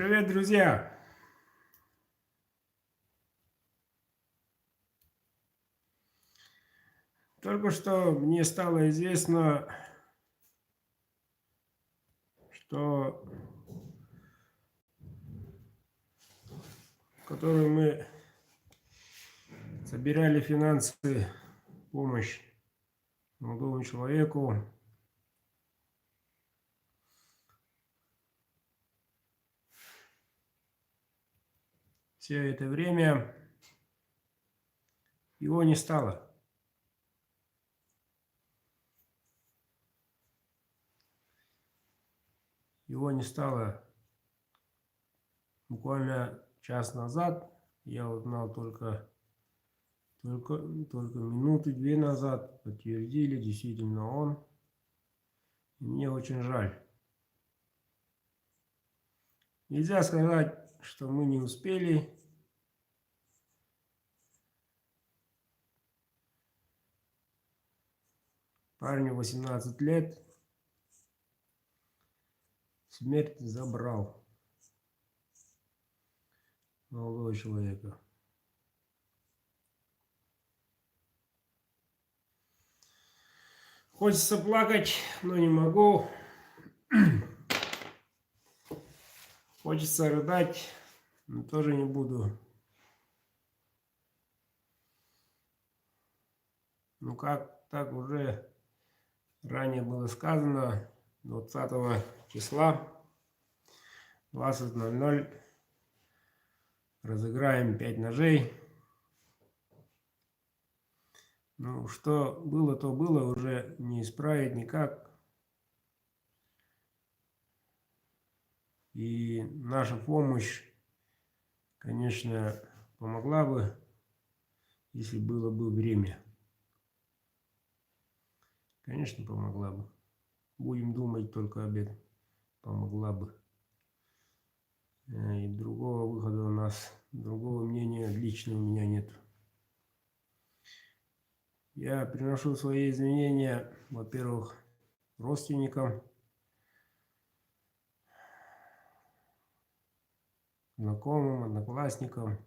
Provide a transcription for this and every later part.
Привет, друзья! Только что мне стало известно, что которую мы собирали финансовую помощь молодому человеку, все это время его не стало. Его не стало буквально час назад. Я узнал только минуты-две назад. Подтвердили, действительно он. И мне очень жаль. Нельзя сказать, что мы не успели. Парню 18 лет. Смерть забрал молодого человека. Хочется плакать, но не могу. Хочется рыдать, но тоже не буду. Ну как так уже ранее было сказано, 20 числа 20:00 разыграем 5 ножей. Ну, что было, то было, уже не исправить никак. И наша помощь, конечно, помогла бы, если было бы время. Конечно, помогла бы. Будем думать только об этом. Помогла бы. И другого выхода у нас, другого мнения лично у меня нет. Я приношу свои извинения, во-первых, родственникам, знакомым, одноклассникам.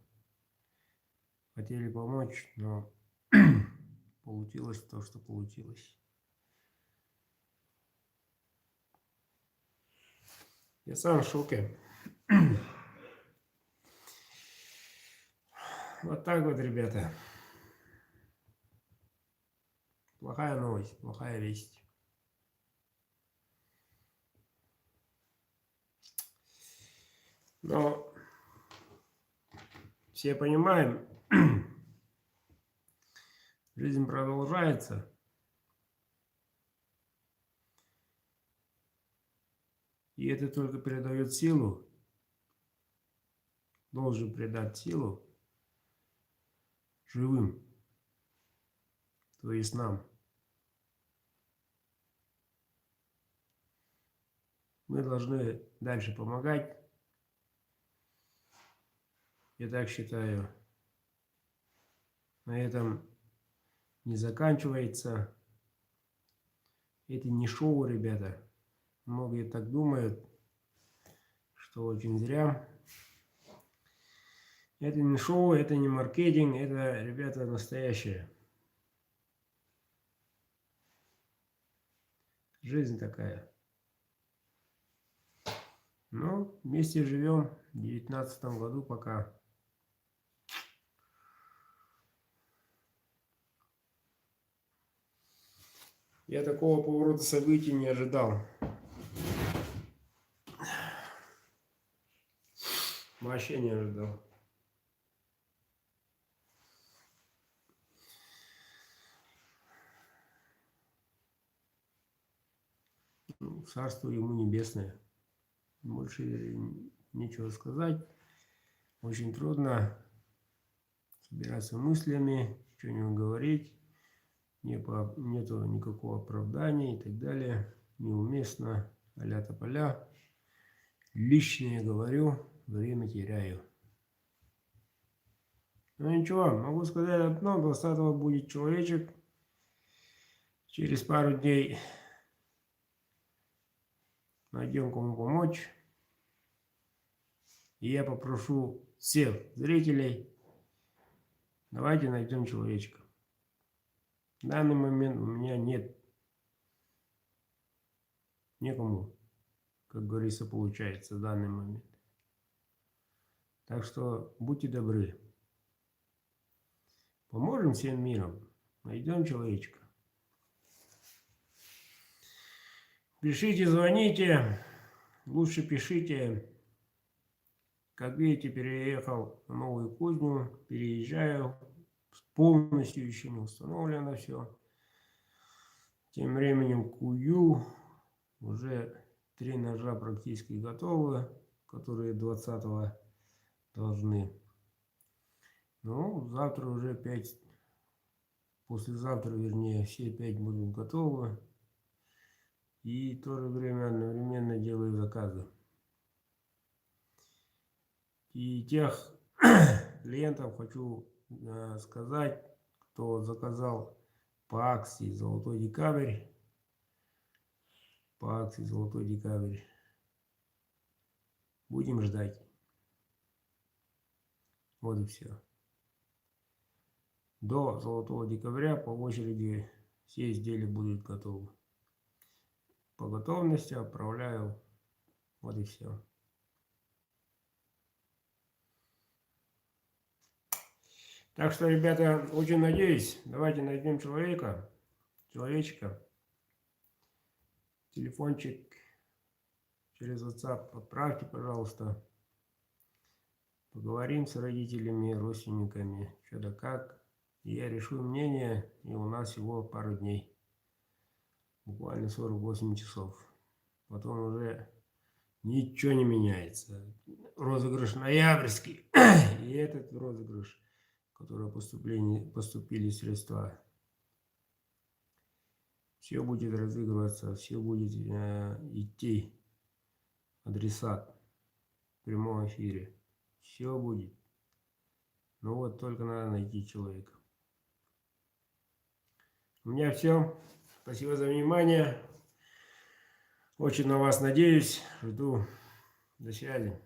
Хотели помочь, но получилось то, что получилось. Я сам в шоке. Вот так вот, ребята. Плохая новость, плохая весть. Но все понимаем, жизнь продолжается. И это только придает силу, должен придать силу живым, то есть нам. Мы должны дальше помогать. Я так считаю. На этом не заканчивается. Это не шоу, ребята. Многие так думают, что очень зря. Это не шоу, это не маркетинг, это, ребята, настоящее. Жизнь такая. Ну, вместе живем в 2019 году пока. Я такого поворота событий не ожидал. Вообще не ожидал. Ну, царство ему небесное. Больше нечего сказать. Очень трудно собираться мыслями, что-нибудь говорить. Нету никакого оправдания и так далее. Неуместно. А-ля тополя. Лишнее говорю, время теряю. Ну ничего, могу сказать одно. 20-го будет человечек. Через пару дней найдем кому помочь. И я попрошу всех зрителей, давайте найдем человечка. В данный момент у меня нет некому, как говорится, получается в данный момент. Так что будьте добры. Поможем всем миром. Найдем человечка. Пишите, звоните. Лучше пишите. Как видите, переехал на Новую Кузню. Переезжаю. Полностью еще не установлено все. Тем временем кую. Уже 3 ножа практически готовы, которые 20-го должны. Ну, завтра уже 5, послезавтра, вернее, все 5 будут готовы. И в то же время одновременно делаю заказы. И тех клиентов хочу сказать, кто заказал по акции «Золотой декабрь». По акции «Золотой декабрь». Будем ждать. Вот и все. До Золотого декабря по очереди все изделия будут готовы. По готовности отправляю. Вот и все. Так что, ребята, очень надеюсь, давайте найдем человечка. Телефончик через WhatsApp отправьте, пожалуйста. Поговорим с родителями, родственниками, что да как. И я решу мнение, и у нас всего пару дней. Буквально 48 часов. Потом уже ничего не меняется. Розыгрыш ноябрьский. И этот розыгрыш, в который поступили средства. Все будет разыгрываться, все будет идти адресат в прямом эфире. Все будет. Ну вот только надо найти человека. У меня все. Спасибо за внимание. Очень на вас надеюсь. Жду. До связи.